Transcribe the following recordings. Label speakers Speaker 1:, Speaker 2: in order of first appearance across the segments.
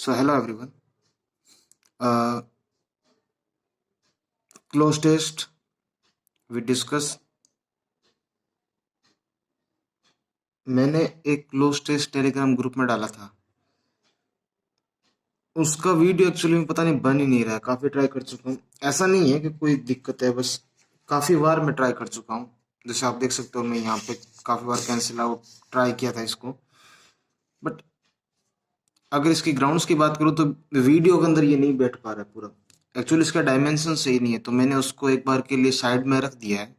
Speaker 1: So hello everyone. Uh, Close test we discuss. मैंने एक close test Telegram group में डाला था। उसका वीडियो एक्चुअली में पता नहीं बन ही नहीं रहा है। काफी ट्राई कर चुका हूँ। ऐसा नहीं है कि कोई दिक्कत है, बस काफी बार मैं ट्राई कर चुका हूँ। जैसे आप देख सकते हो मैं यहाँ पे काफी बार कैंसिल आउट ट्राई किया था इसको। बट अगर इसकी ग्राउंड्स की बात करूँ तो वीडियो के अंदर ये नहीं बैठ पा रहा है पूरा। एक्चुअली इसका डायमेंशन सही नहीं है, तो मैंने उसको एक बार के लिए साइड में रख दिया है।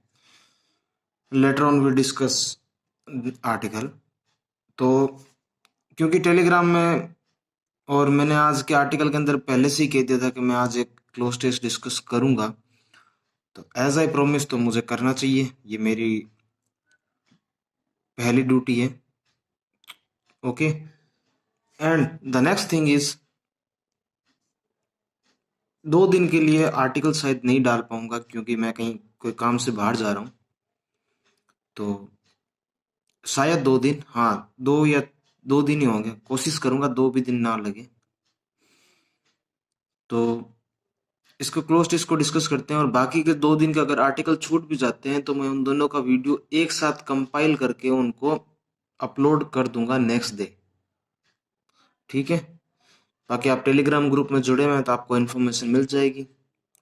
Speaker 1: Letter on we discuss article. तो क्योंकि टेलीग्राम में और मैंने आज के आर्टिकल के अंदर पहले से ही कह दिया था कि मैं आज एक क्लोज टेस्ट डिस्कस करूंगा, तो एज आई प्रोमिस तो मुझे करना चाहिए। ये मेरी पहली ड्यूटी है। Okay, and the next thing is 2 दिन के लिए आर्टिकल शायद नहीं डाल पाऊंगा क्योंकि मैं कहीं कोई काम से बाहर जा रहा हूँ। तो शायद 2 दिन, हाँ 2 दिन ही होंगे। कोशिश करूंगा 2 भी दिन ना लगे। तो इसको क्लोज टेस्ट को डिस्कस करते हैं, और बाकी के 2 दिन के अगर आर्टिकल छूट भी जाते हैं तो मैं उन दोनों का वीडियो एक साथ कंपाइल करके उनको अपलोड कर दूंगा नेक्स्ट डे। ठीक है, बाकी आप टेलीग्राम ग्रुप में जुड़े हुए हैं तो आपको इन्फॉर्मेशन मिल जाएगी।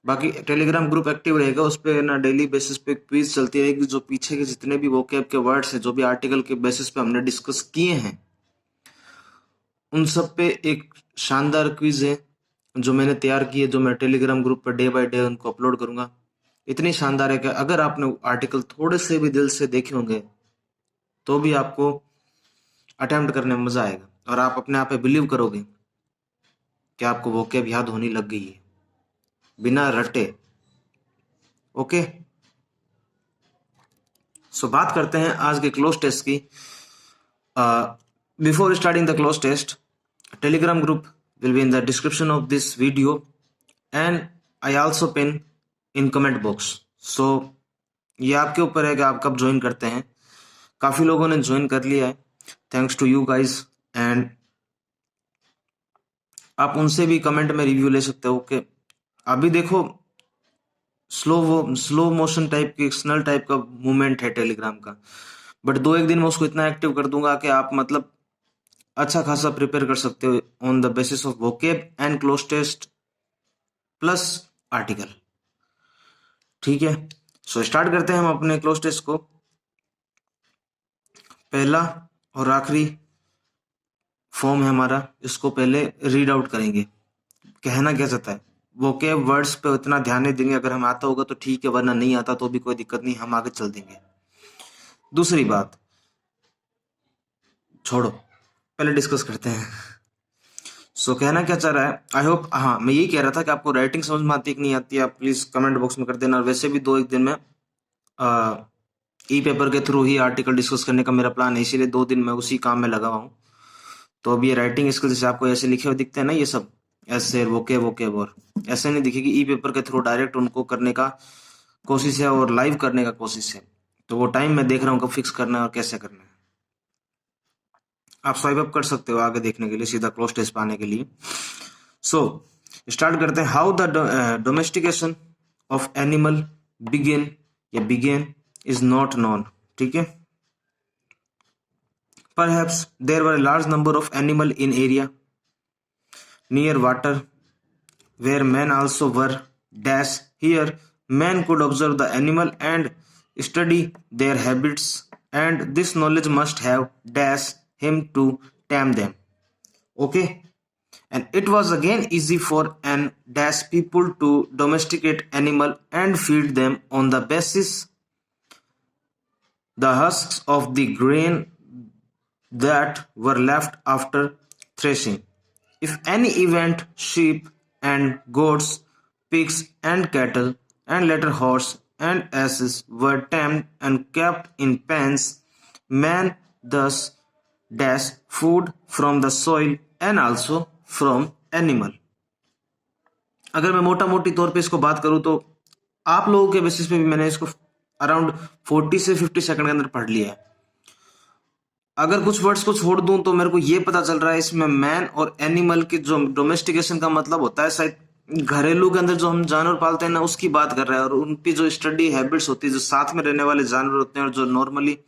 Speaker 1: बाकी टेलीग्राम ग्रुप एक्टिव रहेगा, उस पर ना डेली बेसिस पे क्विज चलती रहेगी। जो पीछे के जितने भी वोकैब के वर्ड्स हैं, जो भी आर्टिकल के बेसिस पे हमने डिस्कस किए हैं, उन सब पे एक शानदार क्विज है जो मैंने तैयार की है, जो मैं Telegram group per day by day उनको अपलोड करूंगा। इतनी शानदार है कि अगर आपने आर्टिकल थोड़े से भी दिल से देखे होंगे तो भी आपको अटेम्प्ट करने में मजा आएगा, और आप अपने आप पे बिलीव करोगे कि आपको वोकैब याद होने लग गई है बिना रटे। ओके, सो बात करते हैं आज के क्लोज टेस्ट की। Before starting the cloze test, Telegram group will be in the description of this video, and I also pin in comment box. So ये आपके ऊपर है कि आप कब ज्वाइन करते हैं। काफी लोगों ने ज्वाइन कर लिया है, thanks to you guys. And आप उनसे भी कमेंट में रिव्यू ले सकते हो कि अभी देखो स्लो मोशन टाइप की स्नल टाइप का मूवमेंट है टेलीग्राम का, बट 2-1 दिन में उसको इतना एक्टिव कर दूंगा कि आप मतलब अच्छा खासा प्रिपेयर कर सकते हो on the basis of vocab and cloze test plus article. ठीक है, सो स्टार्ट करते हैं हम अपने क्लोज टेस्ट को। पहला और आखिरी फॉर्म है हमारा, इसको पहले रीड आउट करेंगे। कहना क्या चाहता है, वोकेब वर्ड्स पे उतना ध्यान नहीं देंगे। अगर हम आता होगा तो ठीक है, वरना नहीं आता तो भी कोई दिक्कत नहीं, हम आगे चल देंगे। दूसरी बात छोड़ो, पहले डिस्कस करते हैं। सो कहना क्या चाह रहा है, आई होप, हाँ मैं यही कह रहा था कि आपको राइटिंग समझ में आती है कि नहीं आती है, आप प्लीज कमेंट बॉक्स में कर देना। और वैसे भी 2-1 दिन में ई पेपर के थ्रू ही आर्टिकल डिस्कस करने का मेरा प्लान है, इसीलिए 2 दिन मैं उसी काम में लगा हुआ हूँ। तो अब ये राइटिंग स्किल जैसे आपको ऐसे लिखे हुए दिखते हैं ना, ये सब ऐसे वोके और ऐसे नहीं दिखेगी। ई पेपर के थ्रू डायरेक्ट उनको करने का कोशिश है और लाइव करने का कोशिश है। तो वो टाइम मैं देख रहा हूँ कब फिक्स करना है और कैसे करना है। आप स्वाइप अप कर सकते हो आगे देखने के लिए, सीधा क्लोज टेस्ट पाने के लिए। सो स्टार्ट करते हैं। How the domestication of animal began is not known. ठीक है, perhaps there were a large number of animals in area near water where men also were dash. Here man could observe the animal and study their habits, and this knowledge must have dash him to tame them. Okay, and it was again easy for an dash people to domesticate animal and feed them on the basis the husks of the grain that were left after threshing. If any event, sheep and goats, pigs and cattle, and later horse and asses were tamed and kept in pens, man thus dash food from the soil and also from animal. अगर मैं मोटा मोटी तौर पे इसको बात करूं तो आप लोगों के बेसिस पे भी मैंने इसको अराउंड 40 से 50 सेकंड के अंदर पढ़ लिया है। अगर कुछ वर्ड्स को छोड़ दूं तो मेरे को ये पता चल रहा है इसमें मैन और एनिमल की जो डोमेस्टिकेशन का मतलब होता है शायद घरेलू के अंदर जो हम जानवर पालते हैं ना उसकी बात कर रहा है, और उनकी जो स्टडी हैबिट्स होती है, जो साथ में रहने वाले जानवर होते हैं और जो नॉर्मली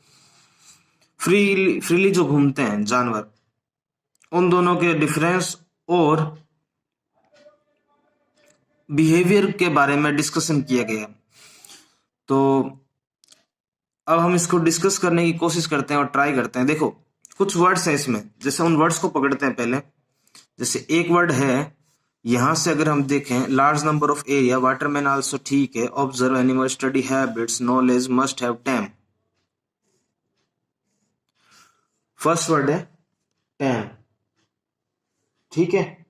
Speaker 1: फ्रीली जो घूमते हैं जानवर, उन दोनों के डिफरेंस और बिहेवियर के बारे में डिस्कशन किया गया। तो अब हम इसको डिस्कस करने की कोशिश करते हैं और ट्राई करते हैं। देखो कुछ वर्ड्स हैं इसमें, जैसे उन वर्ड्स को पकड़ते हैं पहले। जैसे एक वर्ड है यहां से, अगर हम देखें large number of area, Waterman also, ठीक है, observe animal, study habits, knowledge, must have, time. First word है टैम, ठीक है।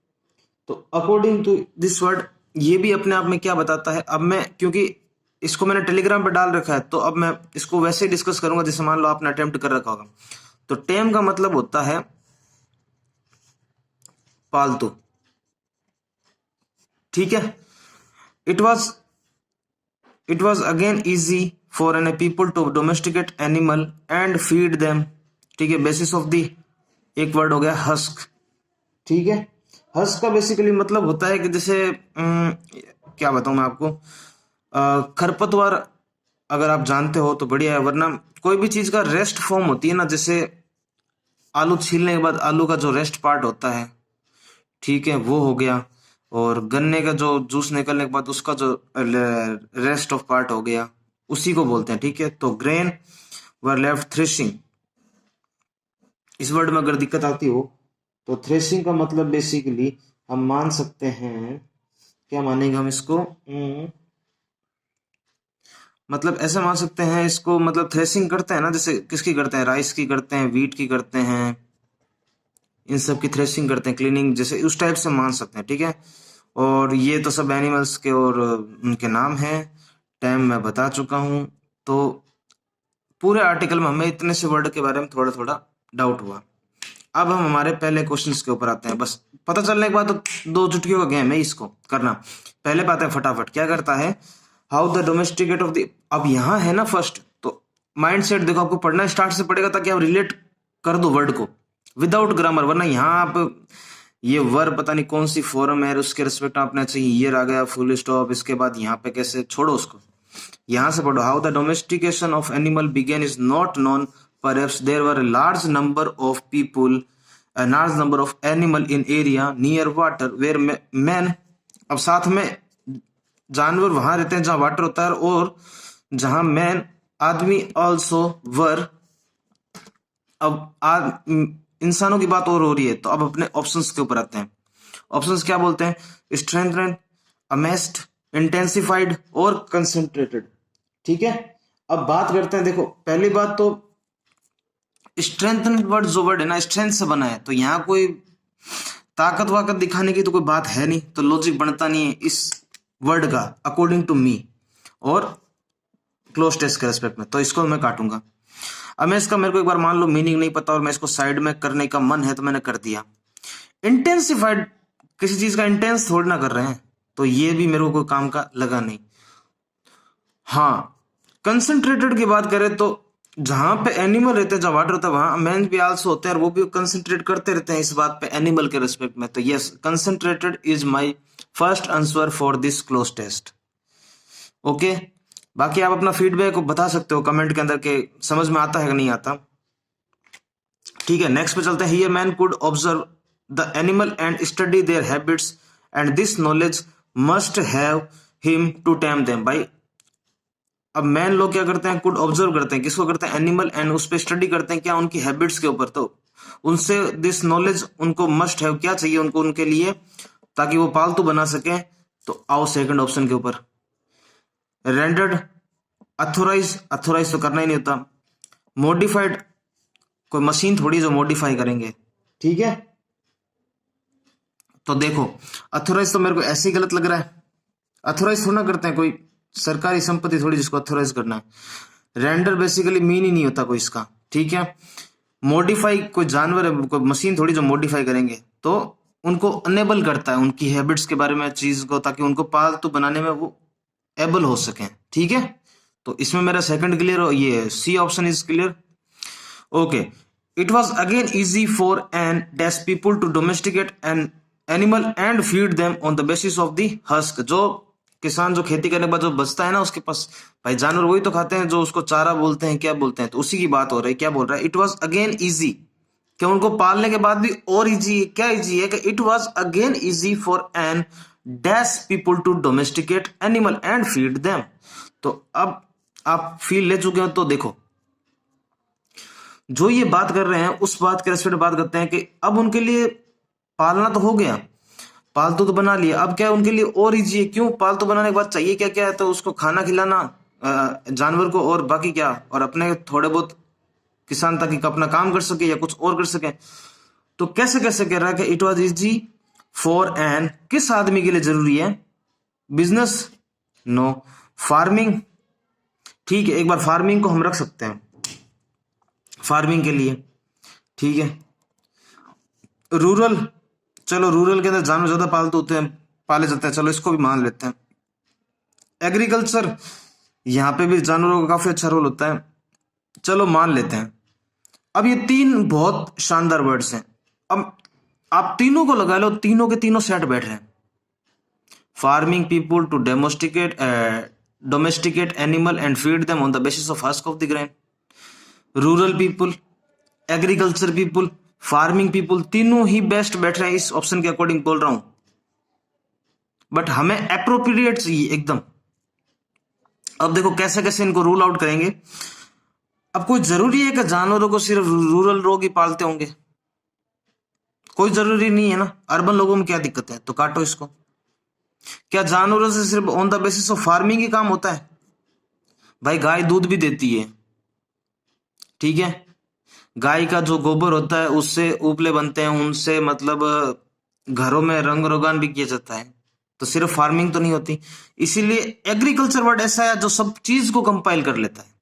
Speaker 1: तो अकॉर्डिंग टू दिस वर्ड ये भी अपने आप में क्या बताता है, अब मैं क्योंकि इसको मैंने टेलीग्राम पे डाल रखा है तो अब मैं इसको वैसे ही डिस्कस करूंगा जैसे मान लो आपने अटेम्प्ट कर रखा होगा। तो टेम का मतलब होता है पालतू, ठीक है। It was again easy for an people to domesticate animal and feed them, ठीक है। बेसिस ऑफ दी, एक वर्ड हो गया हस्क, ठीक है। हस्क का बेसिकली मतलब होता है कि जैसे क्या बताऊं मैं आपको, खरपतवार अगर आप जानते हो तो बढ़िया है, वरना कोई भी चीज का रेस्ट फॉर्म होती है ना, जैसे आलू छीलने के बाद आलू का जो रेस्ट पार्ट होता है, ठीक है, वो हो गया। और गन्ने का जो जूस निकलने के बाद उसका जो रेस्ट ऑफ पार्ट हो गया, उसी को बोलते हैं, ठीक है। तो ग्रेन वर लेफ्ट थ्रेशिंग, इस वर्ड में अगर दिक्कत आती हो तो थ्रेशिंग का मतलब बेसिकली हम मान सकते हैं, क्या मानेंगे हम इसको, मतलब ऐसे मान सकते हैं इसको, मतलब थ्रेशिंग करते हैं ना, जैसे किसकी करते हैं, राइस की करते हैं, वीट की करते हैं, इन सब की थ्रेशिंग करते हैं, क्लीनिंग, जैसे उस टाइप से मान सकते हैं, ठीक है। और ये तो सब एनिमल्स के और उनके नाम हैं। टाइम मैं बता चुका हूं। तो पूरे आर्टिकल में हमें इतने से वर्ड के बारे में थोड़ा थोड़ा डाउट हुआ। अब हम हमारे पहले क्वेश्चंस के ऊपर आते हैं। बस पता चलने के बाद तो 2 चुटकियों का गेम है इसको करना। पहले बात है फटाफट क्या करता है, how the domesticate of the, अब यहाँ है ना फर्स्ट, तो माइंड सेट देखो, आपको पढ़ना स्टार्ट से पड़ेगा ताकि आप रिलेट कर दो वर्ड को विदाउट ग्रामर, वरना यहाँ आप ये वर्ब पता नहीं कौन सी फॉर्म है, उसके रिस्पेक्ट आपने चाहिए ईयर आ गया, फुल स्टॉप, इसके बाद यहाँ पे कैसे, छोड़ो उसको, यहां से पढ़ो। How the domestication of animal began is not known, perhaps there were a large number of people, a large number of animal in area near water where men, अब साथ में जानवर वहां रहते हैं जहां वाटर होता है और जहां मैन आदमी ऑल्सो वर, अब इंसानों की बात और हो रही है। तो अब अपने ऑप्शंस के ऊपर आते हैं। ऑप्शंस क्या बोलते हैं, स्ट्रेंथेंड, अमेस्ड, इंटेंसिफाइड और कंसंट्रेटेड, ठीक है। अब बात करते हैं, देखो पहली बात तो स्ट्रेंथेंड वर्ड, जो वर्ड है ना स्ट्रेंथ से बना है, तो यहाँ कोई ताकत वाकत दिखाने की तो कोई बात है नहीं, तो लॉजिक बनता नहीं है इस वर्ड का अकॉर्डिंग टू मी और क्लोज टेस्ट के रेस्पेक्ट में, तो इसको मैं काटूंगा। अब मैं इसका, मेरे को एक बार मान लो मीनिंग नहीं पता और मैं इसको साइड में करने का मन है तो मैंने कर दिया। इंटेंसिफाइड, किसी चीज का इंटेंस थोड़ी ना कर रहे हैं, तो ये भी मेरे को कोई काम का लगा नहीं। हाँ, कंसंट्रेटेड की बात करें तो जहां पे एनिमल रहते हैं, जहां वाटर होता है, वहां मैन भी आल्सो होते हैं और वो भी कंसंट्रेट करते रहते हैं इस बात पे एनिमल के रिस्पेक्ट में। तो yes, concentrated is my first answer for this cloze test. Okay, बाकी आप अपना फीडबैक बता सकते हो कमेंट के अंदर के समझ में आता है कि नहीं आता, ठीक है। नेक्स्ट पे चलते हैं। Here man could observe the animal and study their habits and this knowledge must have him to tame them. भाई अब मैन लोग क्या करते हैं, कुड ऑब्जर्व करते हैं, किसको करते हैं, एनिमल, एंड उस पर स्टडी करते हैं क्या, उनकी हैबिट्स के ऊपर। तो उनसे दिस नॉलेज, उनको मस्ट हैव क्या चाहिए उनको, उनके लिए, ताकि वो पालतू बना सके। तो आओ सेकंड ऑप्शन के ऊपर, रेंडर्ड, अथोराइज, अथोराइज तो करना ही नहीं होता, मॉडिफाइड, कोई मशीन थोड़ी जो मॉडिफाई करेंगे, ठीक है। तो देखो अथोराइज तो मेरे को ऐसे ही गलत लग रहा है, अथोराइज थोड़ा करते हैं, कोई सरकारी संपत्ति थोड़ी जिसको अथोराइज करना है। रेंडर बेसिकली मीन ही नहीं होता कोई इसका, ठीक है। मॉडिफाई, कोई जानवर है, कोई मशीन थोड़ी जो मॉडिफाई करेंगे, तो उनको अनेबल करता है उनकी हैबिट्स के बारे में चीज को, ताकि उनको पालतू बनाने में वो एबल हो सके, ठीक है। तो इसमें मेरा सेकंड क्लियर हो, ये C option is clear. Okay, it was again easy for an dash people to domesticate an animal and feed them on the basis of the husk. जो किसान जो खेती करने के बाद जो बचता है ना उसके पास, भाई जानवर वही तो खाते हैं जो उसको चारा बोलते हैं, क्या बोलते हैं, तो उसी की बात हो रही है। क्या बोल रहा है, इट वॉज अगेन ईजी, कि उनको पालने के बाद भी और इजी, क्या इजी है कि it was again easy for an dash people to domesticate animal and feed them. तो अब आप फील ले चुके हो, तो देखो जो ये बात कर रहे हैं उस बात के रेस्पेक्ट बात करते हैं कि अब उनके लिए पालना तो हो गया, पालतू तो बना लिया, अब क्या है उनके लिए और इजी है। क्यों? पालतू बनाने के बाद चाहिए क्या क्या है, तो उसको खाना खिलाना जानवर को, और बाकी क्या, और अपने थोड़े बहुत किसान ताकि अपना काम कर सके या कुछ और कर सके। तो कैसे कैसे कह रहा है कि it was easy for an, किस आदमी के लिए जरूरी है? बिजनेस? नो। फार्मिंग? ठीक है, एक बार फार्मिंग को हम रख सकते हैं, फार्मिंग के लिए, ठीक है। रूरल? चलो रूरल के अंदर जानवर ज्यादा पालतू होते हैं, पाले जाते हैं, चलो इसको भी मान लेते हैं। एग्रीकल्चर, यहां पे भी जानवरों का काफी अच्छा रोल होता है, चलो मान लेते हैं। अब ये तीन बहुत शानदार वर्ड्स हैं, अब आप तीनों को लगा लो, तीनों के तीनों सेट बैठ रहे हैं। Farming people to domesticate animal and feed them on the basis of husk of the grain. Rural people, agriculture people, farming people, तीनों ही बेस्ट बैठ रहे हैं, इस ऑप्शन के अकॉर्डिंग बोल रहा हूं, बट हमें एप्रोप्रिएट चाहिए एकदम। अब देखो कैसे कैसे इनको रूल आउट करेंगे। अब कोई जरूरी है कि जानवरों को सिर्फ रूरल लोग ही पालते होंगे? कोई जरूरी नहीं है ना। अर्बन लोगों में क्या दिक्कत है, तो काटो इसको। क्या जानवरों से सिर्फ on the basis of farming ही काम होता है? भाई गाय दूध भी देती है, ठीक है, गाय का जो गोबर होता है उससे उपले बनते हैं, उनसे मतलब घरों में रंग रोगान भी किया जाता है, तो सिर्फ फार्मिंग तो नहीं होती। इसीलिए एग्रीकल्चर वर्ड ऐसा है जो सब चीज को कंपाइल कर लेता है।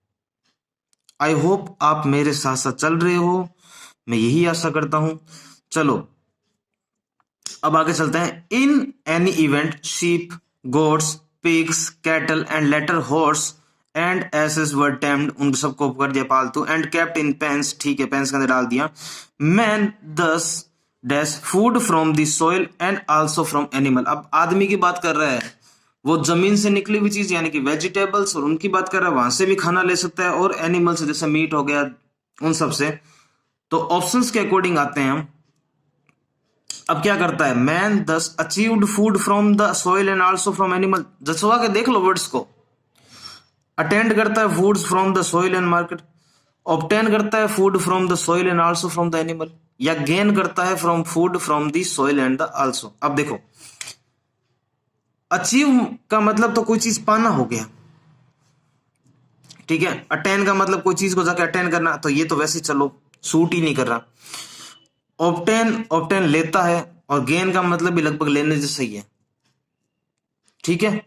Speaker 1: आई होप आप मेरे साथ साथ चल रहे हो, मैं यही आशा करता हूं। चलो अब आगे चलते हैं। In any event sheep, goats, pigs, cattle and later horse and asses were tamed, उन सबको कर दिया पालतू, एंड केप्ट इन पेंस, ठीक है, पेंस के अंदर डाल दिया। मैन दस dash food from the soil and also from animal. अब आदमी की बात कर रहा है, वो जमीन से निकली हुई चीज यानी कि वेजिटेबल्स, और उनकी बात कर रहा है, वहां से भी खाना ले सकता है, और एनिमल से जैसे मीट हो गया, उन सब से। तो ऑप्शंस के अकॉर्डिंग आते हैं हम। अब क्या करता है, मैन दस achieved food from the soil and also from animal, जसवा के देख लो वर्ड्स को। अटेंड करता है food from the soil and market, obtain करता है food from the soil and also from the animal, या गेन करता है from food from the soil and the also. अब देखो अचीव का मतलब तो कोई चीज पाना हो गया, ठीक है। अटेन का मतलब कोई चीज को जाके अटेन करना, तो ये तो वैसे चलो सूट ही नहीं कर रहा। ऑब्टेन लेता है, और गेन का मतलब भी लगभग लेने जैसा ही है, ठीक है।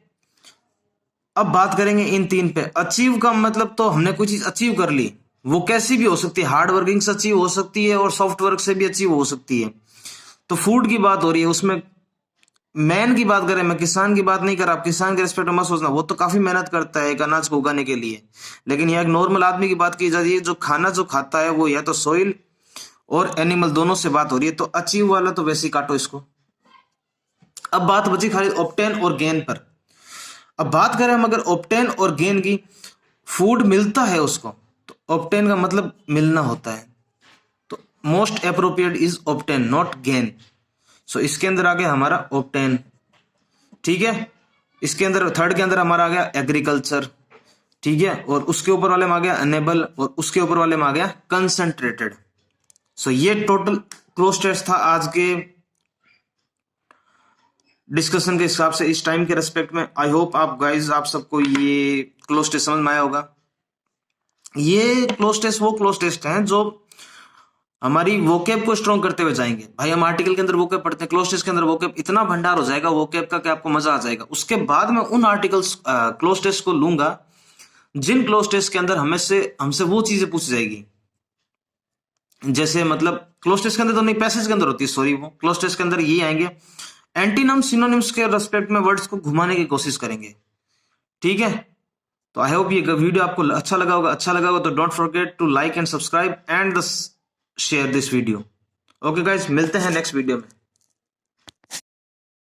Speaker 1: अब बात करेंगे इन तीन पे। अचीव का मतलब तो हमने कोई चीज अचीव कर ली, वो कैसी भी हो सकती है, हार्ड वर्किंग से अचीव हो सकती है और सॉफ्ट वर्क से भी अचीव हो सकती है। तो फूड की बात हो रही है, उसमें मैन की बात करें, मैं किसान की बात नहीं कर रहा, आप किसान के रिस्पेक्ट में मत सोचना, वो तो काफी मेहनत करता है एक अनाज को उगाने के लिए, लेकिन यह एक नॉर्मल आदमी की बात की जा रही है जो खाना जो खाता है वो या तो सोइल और एनिमल दोनों से बात हो रही है। तो अचीव वाला तो वैसे ही काटो इसको। अब बात बची खाली ऑब्टेन और गेन पर। अब बात करें हम अगर ऑब्टेन और गेन की, फूड मिलता है उसको, तो ऑब्टेन का मतलब मिलना होता है, तो most appropriate is obtain not gain. So इसके अंदर आ गया हमारा ऑब्टेन, ठीक है। इसके अंदर थर्ड के अंदर हमारा आ गया एग्रीकल्चर, ठीक है, और उसके ऊपर वाले में आ गया अनेबल, और उसके ऊपर वाले में आ गया कंसंट्रेटेड। सो ये टोटल क्लोज टेस्ट था आज के डिस्कशन के हिसाब से इस टाइम के रेस्पेक्ट में। आई होप आप गाइज आप सबको ये क्लोज टेस्ट समझ में आया होगा। ये क्लोज टेस्ट वो क्लोज टेस्ट हैं जो हमारी वोकेब को स्ट्रॉन्ग करते हुए जाएंगे। भाई हम आर्टिकल के अंदर वोकेब पढ़ते हैं, क्लोज टेस्ट के अंदर वोकेब इतना भंडार हो जाएगा वोकेब का कि आपको मजा आ जाएगा। उसके बाद में उन आर्टिकल्स क्लोज टेस्ट को लूंगा जिन क्लोज टेस्ट के अंदर हमसे वो चीजें पूछी जाएगी, जैसे मतलब क्लोज टेस्ट के अंदर तो नहीं, पैसेज के अंदर होती है, सॉरी, वो क्लोज टेस्ट के अंदर ये आएंगे। एंटीनम सिनोनिम्स के रेस्पेक्ट में वर्ड्स को घुमाने की कोशिश करेंगे, ठीक है। तो आई होप ये वीडियो आपको अच्छा लगा होगा। अच्छा लगा होगा तो don't forget to like and subscribe and the share this video. Okay guys, मिलते हैं नेक्स्ट वीडियो में।